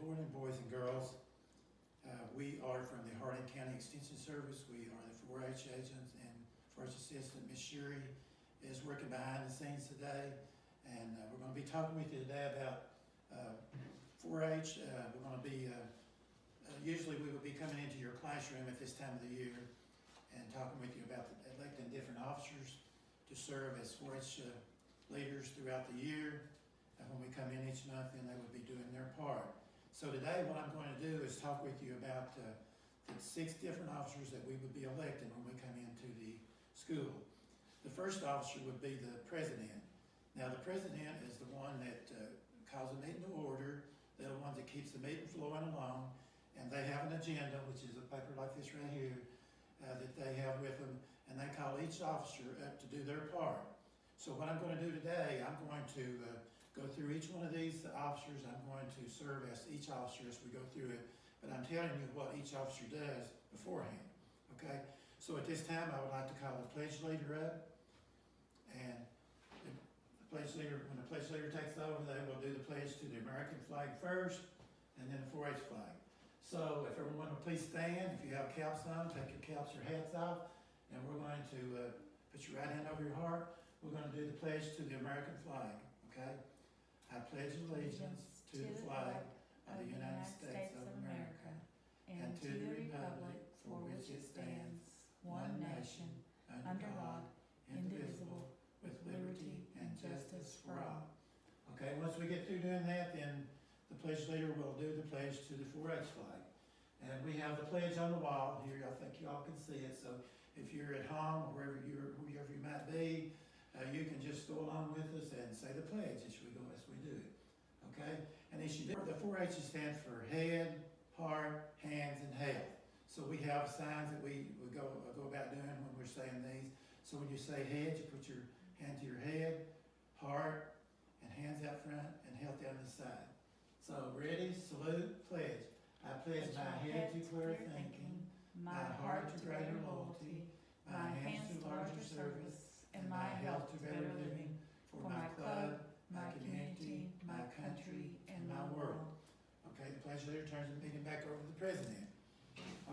morning, boys and girls. We are from the Harlan County Extension Service. We are the 4-H agents, and First Assistant Ms. Sherry is working behind the scenes today. And we're going to be talking with you today about 4-H. We're going to be, usually we would be coming into your classroom at this time of the year and talking with you about electing different officers to serve as 4-H leaders throughout the year. And when we come in each month, then they would be doing their part. So today what I'm going to do is talk with you about the 6 different officers that we would be electing when we come into the school. The first officer would be the president. Now the president is the one that calls a meeting to order. They're the ones that keeps the meeting flowing along, and they have an agenda, which is a paper like this right here, that they have with them, and they call each officer up to do their part. So what I'm going to do today, I'm going to go through each one of these officers. I'm going to serve as each officer as we go through it, but I'm telling you what each officer does beforehand, okay? So at this time, I would like to call the pledge leader up, and the pledge leader, when the pledge leader takes over, they will do the pledge to the American flag first, and then the 4-H flag. So if everyone will please stand, if you have caps on, take your caps or hats off, and we're going to put your right hand over your heart. We're going to do the pledge to the American flag, okay? I pledge allegiance to the flag of the United States of America and to the republic for which it stands, one nation, under God, indivisible, with liberty and justice for all. Okay, once we get through doing that, then the pledge leader will do the pledge to the 4-H flag. And we have the pledge on the wall here. I think you all can see it. So if you're at home, or wherever you might be, you can just go along with us and say the pledge as we do it, okay? And as you do, the 4-H stands for head, heart, hands, and health. So we have signs that we go about doing when we're saying these. So when you say head, you put your hand to your head, heart, and hands out front, and health down the side. So ready, salute, pledge. I pledge my head to clear thinking, my heart to greater loyalty, my hands to larger service, and my health to better living for my club, my community, my country, and my world. Okay, the pledge leader turns the meeting back over to the president.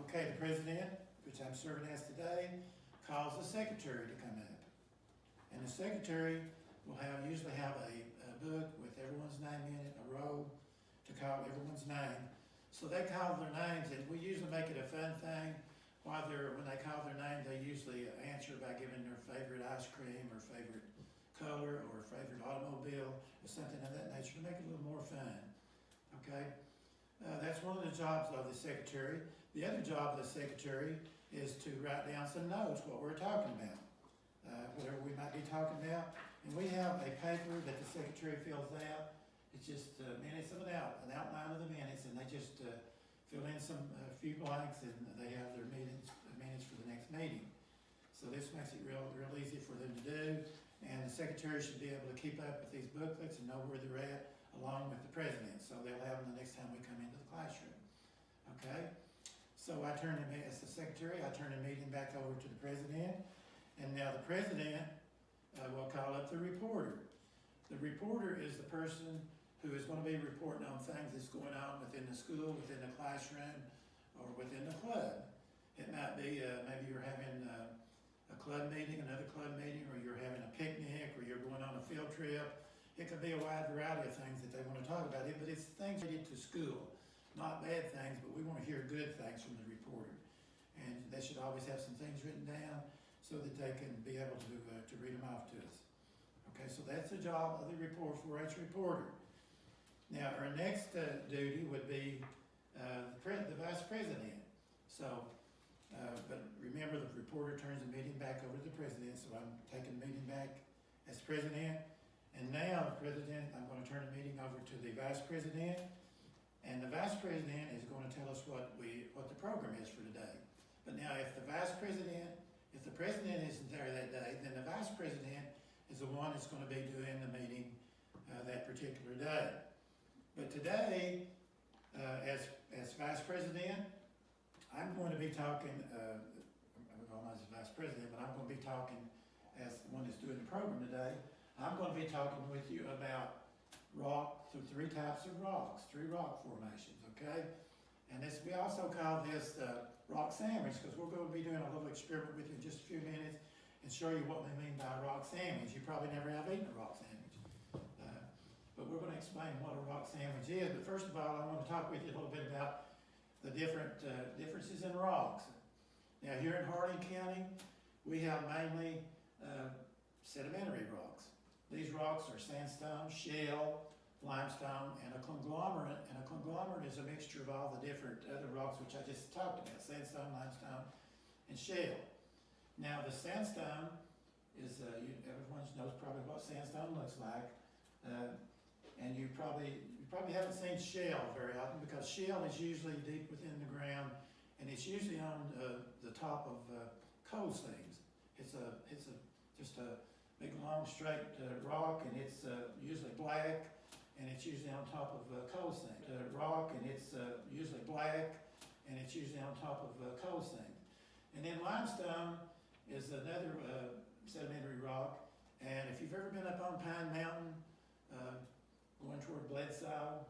Okay, the president, which I'm serving as today, calls the secretary to come up. And the secretary will usually have a book with everyone's name in it, a roll to call everyone's name. So they call their names, and we usually make it a fun thing. When they call their name, they usually answer by giving their favorite ice cream or favorite color or favorite automobile or something of that nature to make it a little more fun, okay? That's one of the jobs of the secretary. The other job of the secretary is to write down some notes, what we're talking about, whatever we might be talking about. And we have a paper that the secretary fills out. It's just minutes of an outline of the minutes, and they just fill in a few blanks, and they have their minutes for the next meeting. So this makes it real easy for them to do, and the secretary should be able to keep up with these booklets and know where they're at, along with the president, so they'll have them the next time we come into the classroom. Okay? So as the secretary, I turn the meeting back over to the president, and now the president will call up the reporter. The reporter is the person who is going to be reporting on things that's going on within the school, within the classroom, or within the club. It might be maybe you're having a club meeting, another club meeting, or you're having a picnic, or you're going on a field trip. It could be a wide variety of things that they want to talk about, but it's things related to school, not bad things, but we want to hear good things from the reporter. And they should always have some things written down so that they can be able to read them off to us. Okay, so that's the job of the 4-H reporter. Now, our next duty would be the vice president. So, but remember, the reporter turns the meeting back over to the president, so I'm taking the meeting back as president. And now, the president, I'm going to turn the meeting over to the vice president, and the vice president is going to tell us what the program is for today. But now, if the president isn't there that day, then the vice president is the one that's going to be doing the meeting that particular day. But today, as vice president, I'm going to be talking, I'm not as vice president, but I'm going to be talking as the one that's doing the program today. I'm going to be talking with you about three types of rocks, three rock formations, okay? And this, we also call this the rock sandwich, because we're going to be doing a little experiment with you in just a few minutes and show you what we mean by a rock sandwich. You probably never have eaten a rock sandwich. But we're going to explain what a rock sandwich is. But first of all, I want to talk with you a little bit about the different differences in rocks. Now here in Harlan County, we have mainly sedimentary rocks. These rocks are sandstone, shale, limestone, and a conglomerate. And a conglomerate is a mixture of all the different other rocks which I just talked about, sandstone, limestone, and shale. Now the sandstone is, everyone knows probably what sandstone looks like. And you probably haven't seen shale very often, because shale is usually deep within the ground, and it's usually on the top of coal seams. It's just a big long straight rock, and it's usually black, and it's usually on top of coal seams. Rock, and it's usually black, and it's usually on top of coal seams. And then limestone is another sedimentary rock, and if you've ever been up on Pine Mountain, going toward Bledsoe,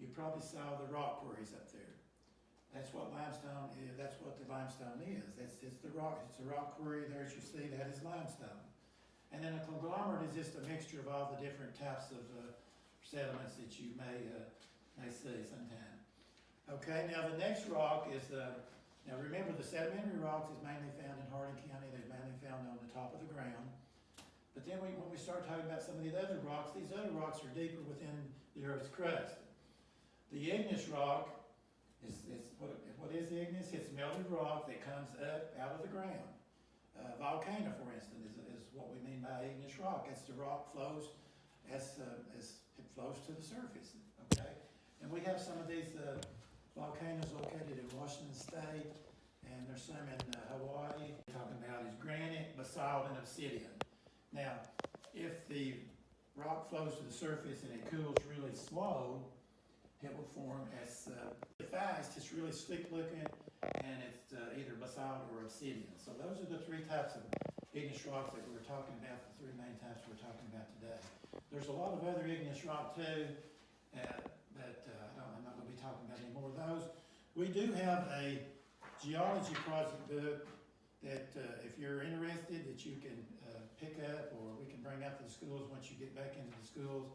you probably saw the rock quarries up there. That's what limestone is. That's what the limestone is. It's the rock. It's a rock quarry there, as you see. That is limestone. And then a conglomerate is just a mixture of all the different types of sediments that you may see sometime. Okay. Now the next rock is now remember, the sedimentary rocks is mainly found in Harlan County. They're mainly found on the top of the ground. But then when we start talking about some of these other rocks are deeper within the Earth's crust. The igneous rock is what is the igneous? It's melted rock that comes up out of the ground. Volcano, for instance, is what we mean by igneous rock. It's the rock flows as it flows to the surface. Okay, and we have some of these volcanoes located in Washington State, and there's some in Hawaii. What we're talking about is granite, basalt, and obsidian. Now, if the rock flows to the surface and it cools really slow, it will form as fast. It's really slick looking, and it's either basalt or obsidian. So those are the three types of igneous rocks that we're talking about, the three main types we're talking about today. There's a lot of other igneous rock too, but I'm not going to be talking about any more of those. We do have a geology project book that if you're interested, that you can pick up, or we can bring out to the schools once you get back into the schools,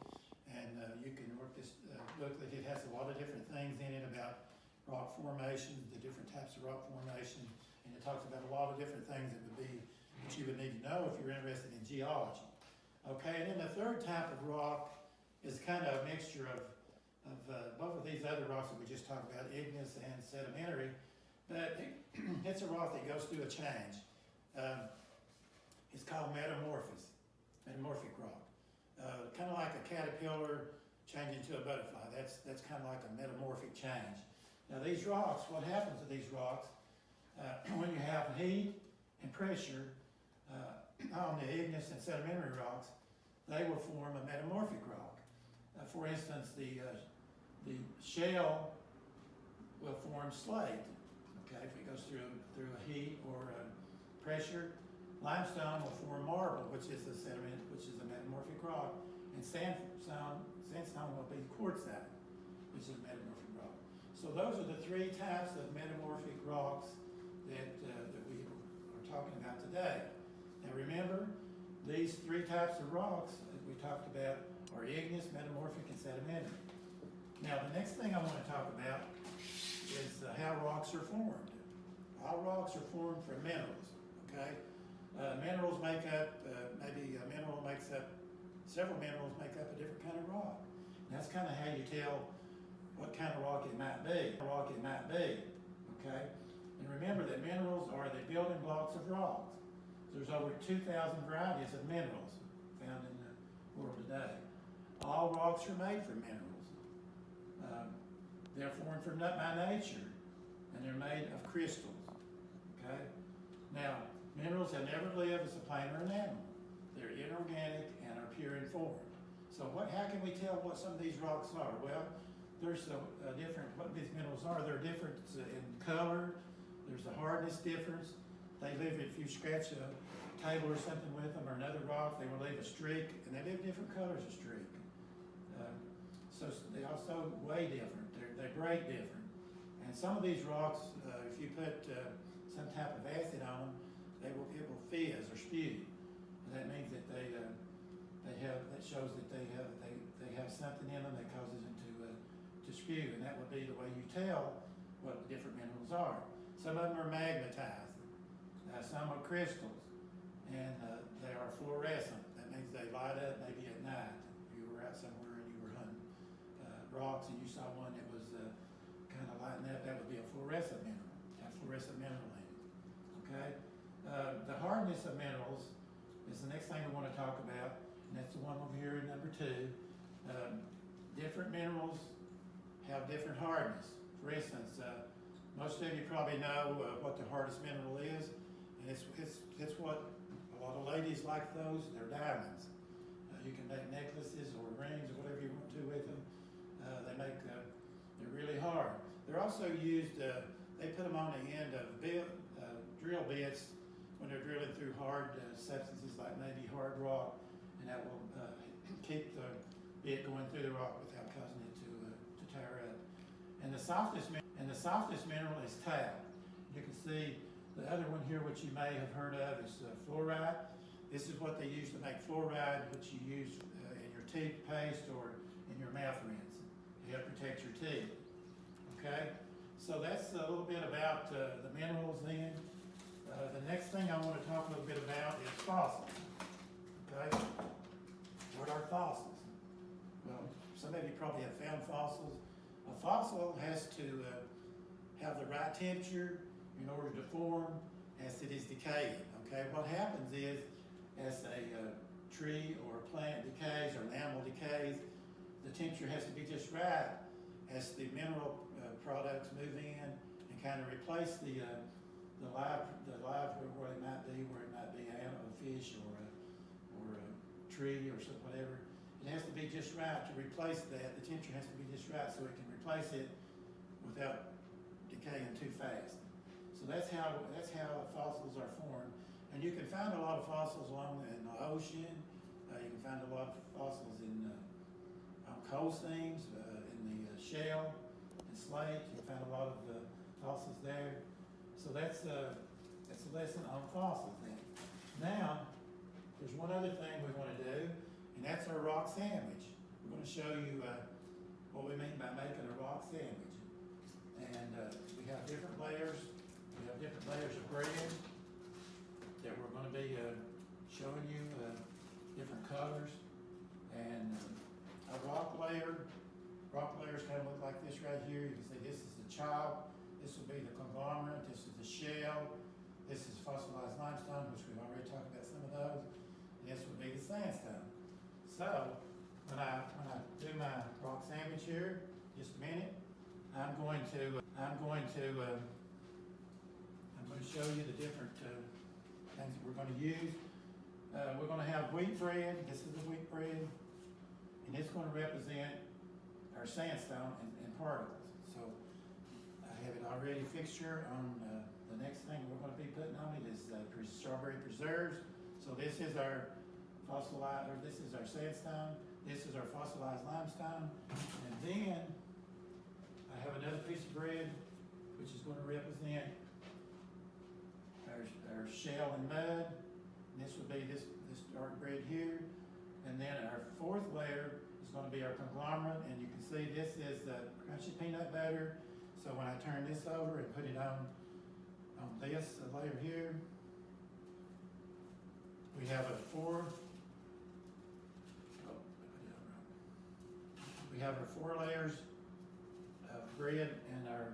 and you can work this booklet. It has a lot of different things in it about rock formations, the different types of rock formations, and it talks about a lot of different things that you would need to know if you're interested in geology. Okay, and then the third type of rock is kind of a mixture of both of these other rocks that we just talked about, igneous and sedimentary, but it's a rock that goes through a change. It's called Metamorphic Rock. Kind of like a caterpillar changing to a butterfly. That's kind of like a metamorphic change. Now these rocks, what happens to these rocks, when you have heat and pressure on the igneous and sedimentary rocks, they will form a metamorphic rock. For instance, the shale will form slate. Okay, if it goes through a heat or pressure. Limestone will form marble, which is a sediment, which is a metamorphic rock, and sandstone will be quartzite, which is a metamorphic rock. So those are the three types of metamorphic rocks that we are talking about today. Now remember, these three types of rocks that we talked about are igneous, metamorphic, and sedimentary. Now the next thing I want to talk about is how rocks are formed. All rocks are formed from minerals, okay? Minerals make up, several minerals make up a different kind of rock. And that's kind of how you tell what kind of rock it might be. Okay? And remember that minerals are the building blocks of rocks. There's over 2,000 varieties of minerals found in the world today. All rocks are made from minerals. They're formed by nature, and they're made of crystals. Okay? Now, minerals have never lived as a plant or an animal. They're inorganic and are pure in form. So how can we tell what some of these rocks are? Well, there's what these minerals are. They're different in color. There's a hardness difference. They live, if you scratch a table or something with them or another rock, they will leave a streak, and they leave different colors of streak. also weigh different. They break different. And some of these rocks, if you put some type of acid on them, it will fizz or spew. And that means that that shows that they have something in them that causes them to spew, and that would be the way you tell what the different minerals are. Some of them are magnetized, some are crystals, and they are fluorescent. That means they light up maybe at night. If you were out somewhere and you were hunting rocks and you saw one that was kind of lighting up, that would be a fluorescent mineral. Have fluorescent mineral in it. Okay. The hardness of minerals is the next thing we want to talk about, and that's the one over here in number 2. Different minerals have different hardness. For instance, most of you probably know what the hardest mineral is, and it's what a lot of ladies like those. They're diamonds. You can make necklaces or rings or whatever you want to with them. They're really hard. They're also used. They put them on the end of drill bits when they're drilling through hard substances like maybe hard rock, and that will keep the bit going through the rock without causing it to tear up. And the softest mineral is tau. You can see the other one here, which you may have heard of, is fluoride. This is what they use to make fluoride, which you use in your toothpaste or in your mouth rinse to help protect your teeth. Okay, so that's a little bit about the minerals then. The next thing I want to talk a little bit about is fossils. Okay, what are fossils? Well, some of you probably have found fossils. A fossil has to have the right temperature in order to form as it is decaying. Okay, what happens is as a tree or a plant decays or an animal decays, the temperature has to be just right as the mineral products move in and kind of replace the live where it might be a fish or a tree or something, whatever. It has to be just right to replace that. The temperature has to be just right so it can replace it without decaying too fast. So that's how fossils are formed. And you can find a lot of fossils along in the ocean. You can find a lot of fossils on coal seams, in the shell and slate. You can find a lot of fossils there. So that's a lesson on fossils then. Now, there's one other thing we want to do, and that's our rock sandwich. We're going to show you what we mean by making a rock sandwich. And we have different layers. We have different layers of bread that we're going to be showing you different colors. And a rock layers kind of look like this right here. You can see this is the chalk. This will be the conglomerate. This is the shell. This is fossilized limestone, which we've already talked about some of those. And this will be the sandstone. So when I do my rock sandwich here, just a minute, I'm going to show you the different things that we're going to use. We're going to have wheat bread. This is the wheat bread, and it's going to represent our sandstone and particles. So I have it already fixture on the next thing we're going to be putting on it is strawberry preserves. So this is our this is our sandstone. This is our fossilized limestone, and then I have another piece of bread which is going to represent our shell and mud. And this would be this dark bread here, and then our fourth layer is going to be our conglomerate, and you can see this is the crunchy peanut butter. So when I turn this over and put it on this layer here, we have we have our 4 layers of bread and our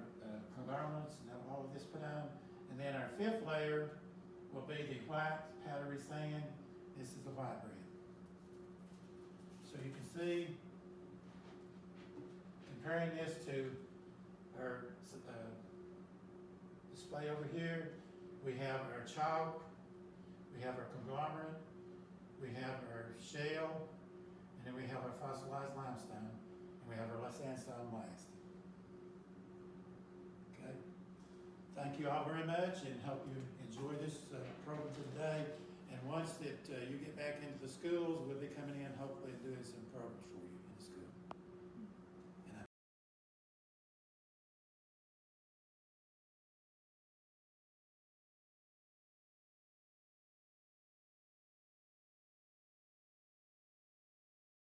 conglomerates, and have all of this put on. And then our 5th layer will be the white powdery sand. This is the white bread. So you can see, comparing this to our display over here, we have our chalk, we have our conglomerate, we have our shell, and then we have our fossilized limestone, and we have our sandstone last. Okay. Thank you all very much, and hope you enjoy this program for today. And once that you get back into the schools, we'll be coming in hopefully and doing some programs for you.